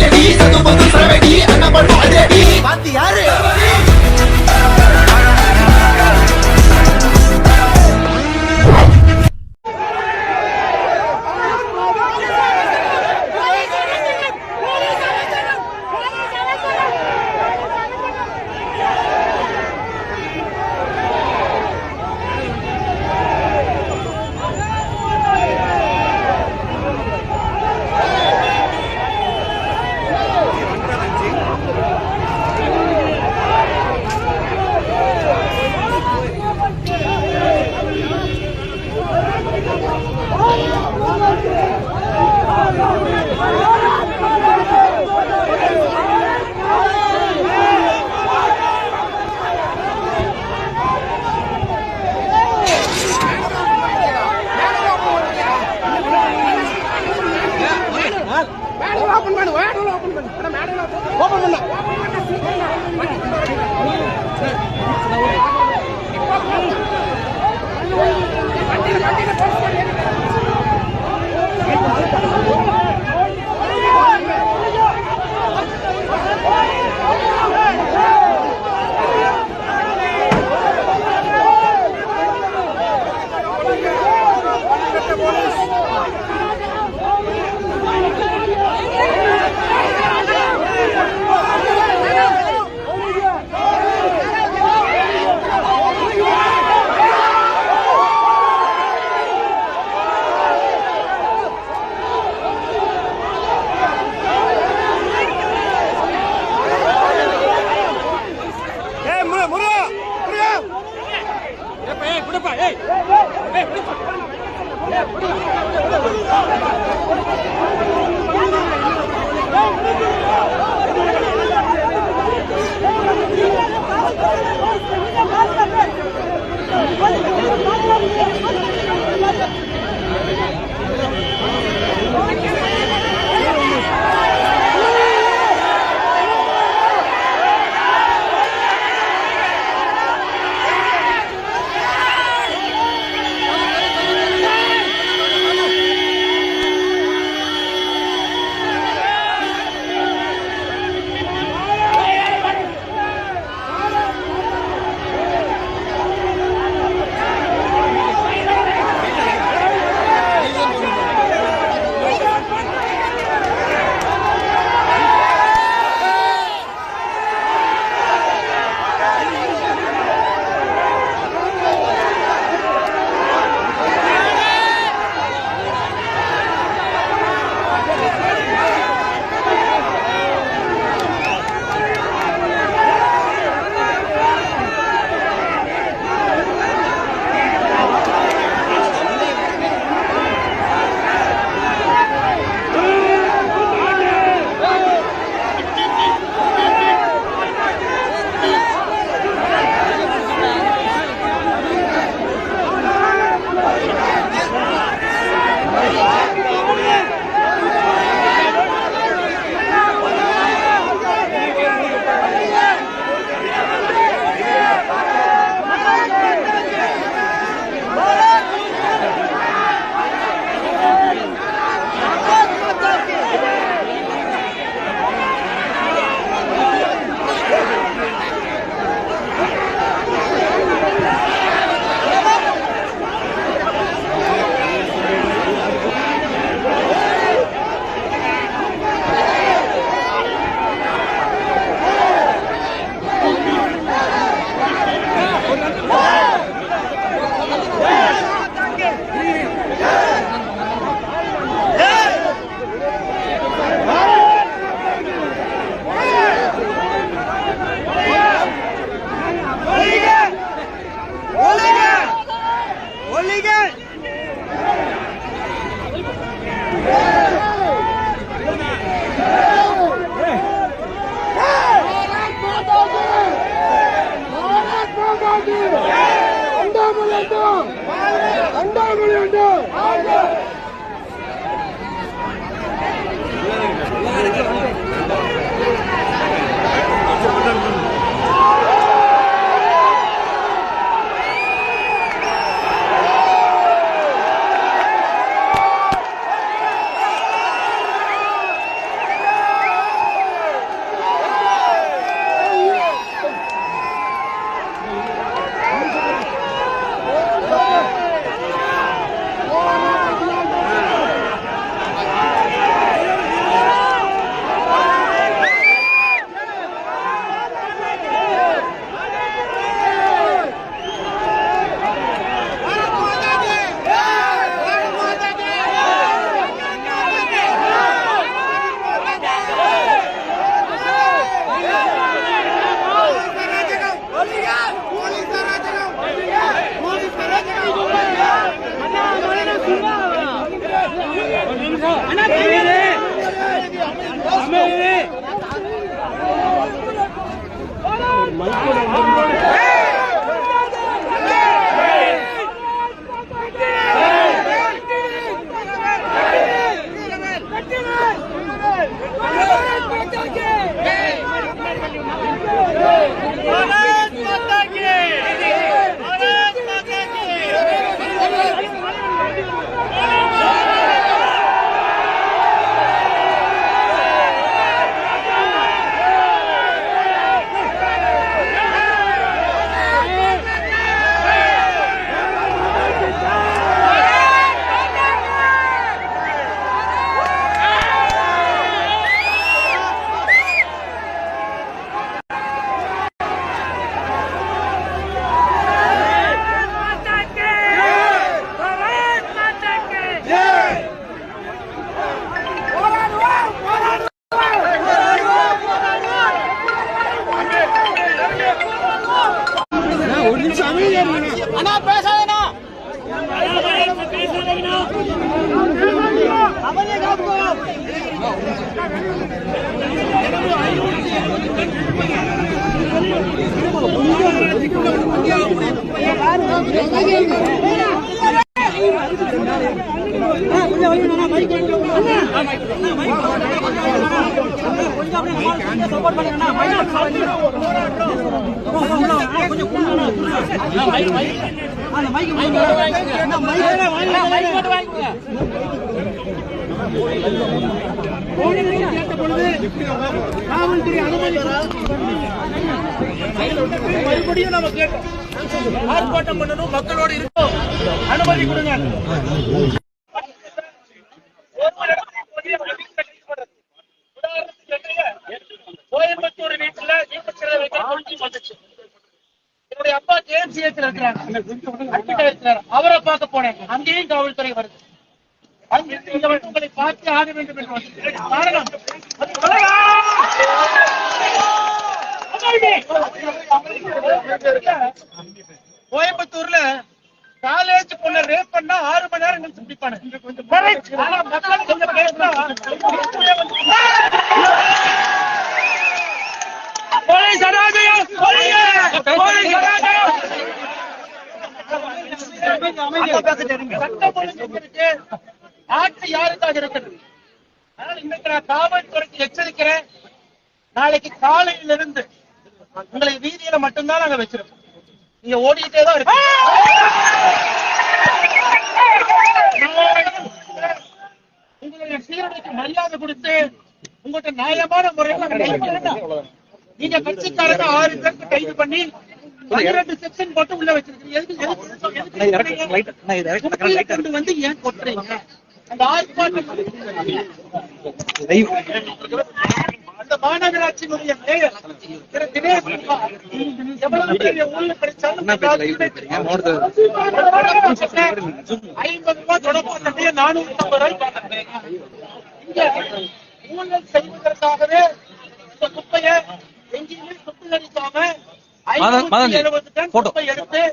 அதிலடி சது பொது சரவடி அண்ணா பண்ணு அதிலடி பாத்தி யாரு அண்ணா பேசாதண்ணா மறுபடியும் நம்ம கேட்டோம் ஆர்ப்பாட்டம் பண்ணணும் மக்களோடு இருக்கோம் அனுமதி கொடுங்க கோயம்புத்தூர் வீட்டுல என்னுடைய அப்பா ஜேஎம்சிஎஸ்ல இருக்கிறாங்க அவரை பார்க்க போனேன் அங்கேயும் காவல்துறை வருது உங்களை பார்த்து ஆக வேண்டும் என்று காரணம் கோயம்புத்தூர்ல காலேஜ் பொண்ணு ரேப் பண்ணா 6 மணி நேரம் கழிச்சு பிடிப்பானு ஆட்சி யாருக்காக இருக்கிறது? இன்னைக்கு நான் காவல்துறைக்கு எச்சரிக்கிறேன். நாளைக்கு காலையிலிருந்து உங்களை வீதியில மட்டும்தான் நாங்க வச்சிருக்கோம். நீங்க ஓடிட்டே தான் இருக்கு. உங்களுடைய சீரமைக்கு மரியாதை கொடுத்து உங்கள்கிட்ட நியாயமான முறையில் நீங்க கட்சிக்காரங்க 6 பேருக்கு கைது பண்ணி 12 செக்ஷன் போட்டு உள்ள வச்சிருக்கீங்க. வந்து ஏன் கொட்டுறீங்க? அந்த ஆர்ப்பாட்டம் அந்த மாநகராட்சியினுடைய மேயர் திரு தினேஷ் எவ்வளவு பெரிய ஊழல் படிச்சாலும் 50 ரூபாய் தொடர்பாக 450 ரூபாய் இங்க ஊழல் செய்வதற்காகவே இந்த குப்பையை எங்கேயுமே சுத்திகரிக்காம 570 டன் குப்பை எடுத்து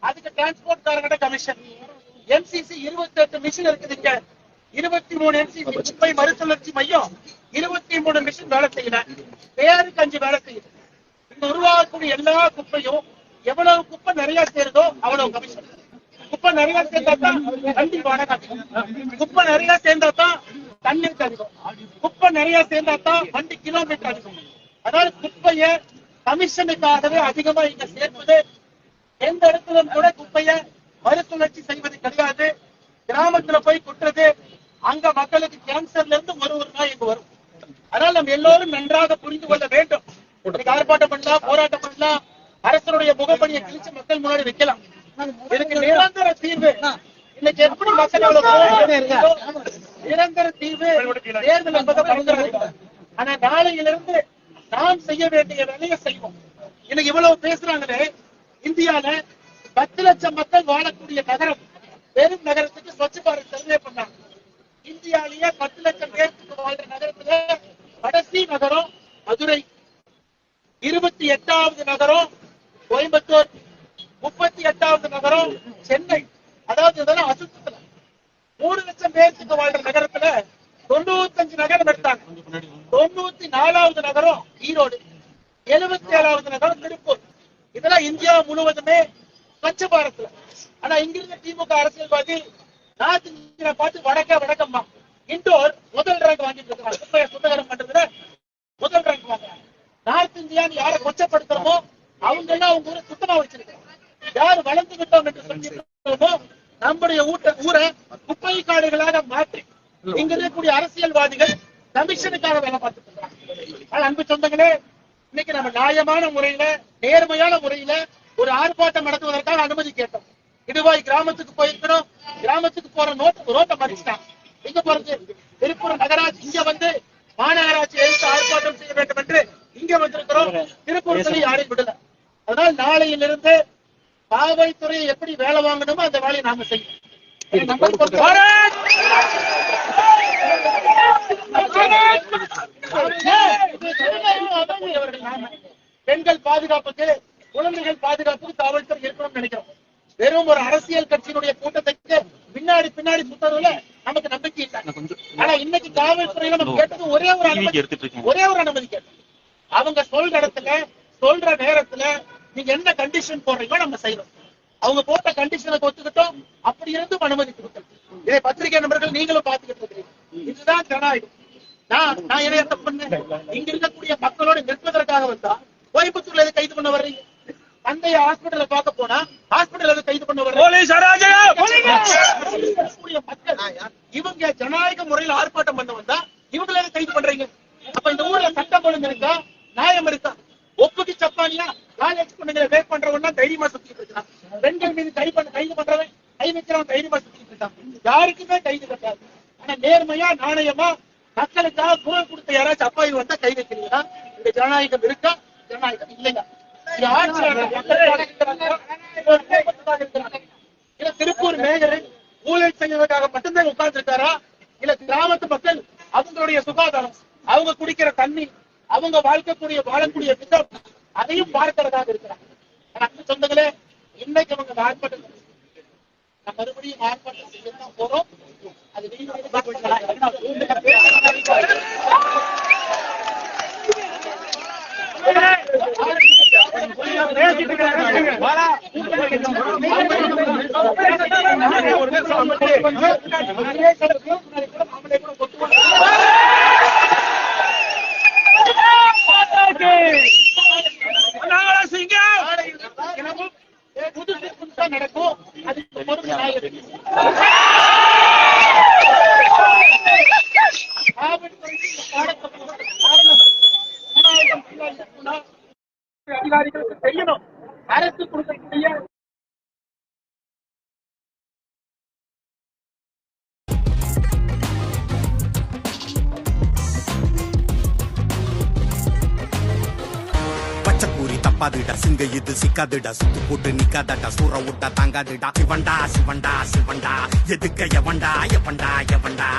அதுக்கு டிரான்ஸ்போர்ட் காரங்கட கமிஷன் எம்சிசி 28 மிஷின் இருக்குதுங்க. 23 எம்சிசி குப்பை மறுசுழற்சி மையம் 23 மிஷின் வேலை செய்யல. பேருக்கு 5 வேலை செய்யுது. இந்த உருவாகக்கூடிய எல்லா குப்பையும் எவ்வளவு குப்பை நிறைய சேருதோ அவ்வளவு கமிஷன். குப்பை நிறைய சேர்ந்தாதான் வண்டி வாடகை அதிகம், குப்பை நிறைய சேர்ந்தாதான் தண்ணீருக்கு அதிகம், குப்பை நிறைய சேர்ந்தாதான் வண்டி கிலோமீட்டர் அதிகம். அதாவது குப்பைய கமிஷனுக்காகவே அதிகமா இங்க சேர்ப்பது. எந்த இடத்திலும் கூட குப்பைய மறுசுழற்சி செய்வது கிடையாது. கிராமத்துல போய் கொட்டுறது. அங்க மக்களுக்கு கேன்சர்ல இருந்து ஒரு நாள் இங்க வரும். அதனால நம்ம எல்லோரும் நன்றாக புரிந்து கொள்ள வேண்டும். ஆர்ப்பாட்டம் பண்ணலாம், போராட்டம் பண்ணலாம், அரசனுடைய முகப்படியை கிழிச்சு மக்கள் முன்னாடி வைக்கலாம். இதுக்கு நிரந்தர தீர்வு இன்னைக்கு எப்படி மக்கள் நிரந்தர தீர்வு தேர்தல் என்பதை. ஆனா நாளையிலிருந்து நாம் செய்ய வேண்டிய வேலையை செய்வோம். இன்னைக்கு இவ்வளவு பேசுறாங்களே, இந்தியால 10 லட்சம் மக்கள் வாழக்கூடிய நகரம் பெரும் நகரத்துக்கு ஸ்வச் பாரத் சர்வே பண்ணாங்க. இந்தியாலேயே 10 லட்சம் பேருக்கு வாழ்ற நகரத்துல கடைசி நகரம் மதுரை, 28வது நகரம் கோயம்புத்தூர், 38வது நகரம் சென்னை. அதாவது இதெல்லாம் அசுத்தத்துல 3 லட்சம் பேருக்கு வாழ்ற நகரத்துல 95 நகரம் எடுத்தாங்க. 94வது நகரம் ஈரோடு, 77வது நகரம் திருப்பூர். இதெல்லாம் இந்தியா முழுவதுமே ஸ்வச் பாரத்ல. ஆனா இங்கிருந்த திமுக அரசியல்வாதி நார்த் இந்தியா பார்த்து வடக்கம்மா இண்டோர் முதல் ரேங்க் வாங்கிட்டு இருக்காங்க. குப்பையை சுத்தகரம் பண்றதுல முதல் ரேங்க் வாங்குறாங்க. நார்த் இந்தியான்னு யாரை கொச்சப்படுத்துறோமோ அவங்க எல்லாம் அவங்க ஊரை சுத்தமா வச்சிருக்காங்க. யார் வளர்ந்து விட்டோம் என்று சொல்லிட்டோமோ நம்முடைய ஊரை குப்பை காடுகளாக மாற்றி இங்க இருக்கக்கூடிய அரசியல்வாதிகள் கமிஷனுக்காக வேலை பார்த்துட்டு இருக்காங்க. அன்பு சொந்தங்களே, இன்னைக்கு நம்ம நியாயமான முறையில நேர்மையான முறையில ஒரு ஆர்ப்பாட்டம் நடத்துவதற்காக அனுமதி கேட்டோம். இடுவாய் கிராமத்துக்கு போயிருக்கிறோம். கிராமத்துக்கு போற ரோட்டை மதிச்சுட்டான். எங்க போறது? திருப்பூர் நகராட்சி இங்க வந்து மாநகராட்சி எழுத்து ஆர்ப்பாட்டம் செய்ய வேண்டும் என்று இங்க வந்திருக்கிறோம். திருப்பூர் யாரையும் விடல. அதனால் நாளையிலிருந்து காவல்துறையை எப்படி வேலை வாங்கணுமோ அந்த வேலையை நாம செய்யணும். பெண்கள் பாதுகாப்புக்கு, குழந்தைகள் பாதுகாப்புக்கு காவல்துறை ஒரே ஒரு அனுமதி கேட்டேன். அவங்க சொல்ற இடத்துல சொல்ற நேரத்துல நீங்க என்ன கண்டிஷன் போடுறீங்களோ நம்ம செய்யறோம். அவங்க போட்ட கண்டிஷனை ஒத்துக்கிட்டோம். அப்படி இருந்தும் அனுமதி கொடுக்கணும். இதை பத்திரிகை நண்பர்கள் நீங்களும் பாத்துக்கிட்டு இருக்கீங்க. இதுதான் ஜனநாயகம். நான் என்ன தப்பு பண்ணேன்? இங்க இருக்கக்கூடிய மக்களோட நிற்பதற்காக வந்தா கோயம்புத்தூர்ல எது கைது பண்ண வர்றீங்க? தந்தைய ஹாஸ்பிட்டல பார்க்க போனா ஹாஸ்பிட்டல் கைது பண்ண வர்றீங்க. மக்கள் இவங்க ஜனநாயக முறையில் ஆர்ப்பாட்டம் பண்ண வந்தா இவங்கள கைது பண்றீங்க. அப்ப இந்த ஊர்ல சட்டம் ஒழுங்கு இருக்கா? நியாயம் இருக்கா? ஒப்புக்கு சப்பானியா காலேஜ் பொண்ணுங்களை வேட் பண்றவன் தைரியமா சுத்திட்டு இருக்கான். பெண்கள் மீது கைது பண்றவன் கை வைக்கிறவன் தைரியமா சுத்திட்டு இருக்கான். யாருக்குமே கைது கட்டாது. ஆனா நேர்மையா நாணயமா மக்களுக்காக குரல் கொடுத்த யாராச்சும் அப்பாவி வந்தா கை வைக்கிறீங்களா? இந்த ஜனநாயகம் இருக்கா? ஜனநாயகம் இல்லைங்க. திருப்பூர் மேயரை ஊழல் செய்வதற்காக மட்டும்தான் உட்கார்ந்து இருக்காரா? இல்ல கிராமத்து மக்கள் அவங்களுடைய சுகாதாரம், அவங்க குடிக்கிற தண்ணி, அவங்க வாழக்கூடிய விதம் அதையும் பார்க்கிறதாக இருக்கிறாங்க. சொந்தங்களே, இன்னைக்கு அவங்க ஆர்ப்பாட்டம் மறுபடியும் ஆர்ப்பாட்டம் செய்யத்தான் போறோம். அது புதுசா நடக்கும். அதுக்கு பொறுப்பு நாயகர். அதிகாரிகளுக்கு செய்யணும். அரசு கொடுக்கக்கூடிய பச்சைப்பூரி தப்பாதுடா, சிங்க இது சிக்காதுடா, சுத்து போட்டு நிக்காதடா, சூற விட்டா தாங்காதுடா, சிவண்டா சிவண்டா சிவண்டா, எதுக்க எவண்டா எவண்டா எவண்டா.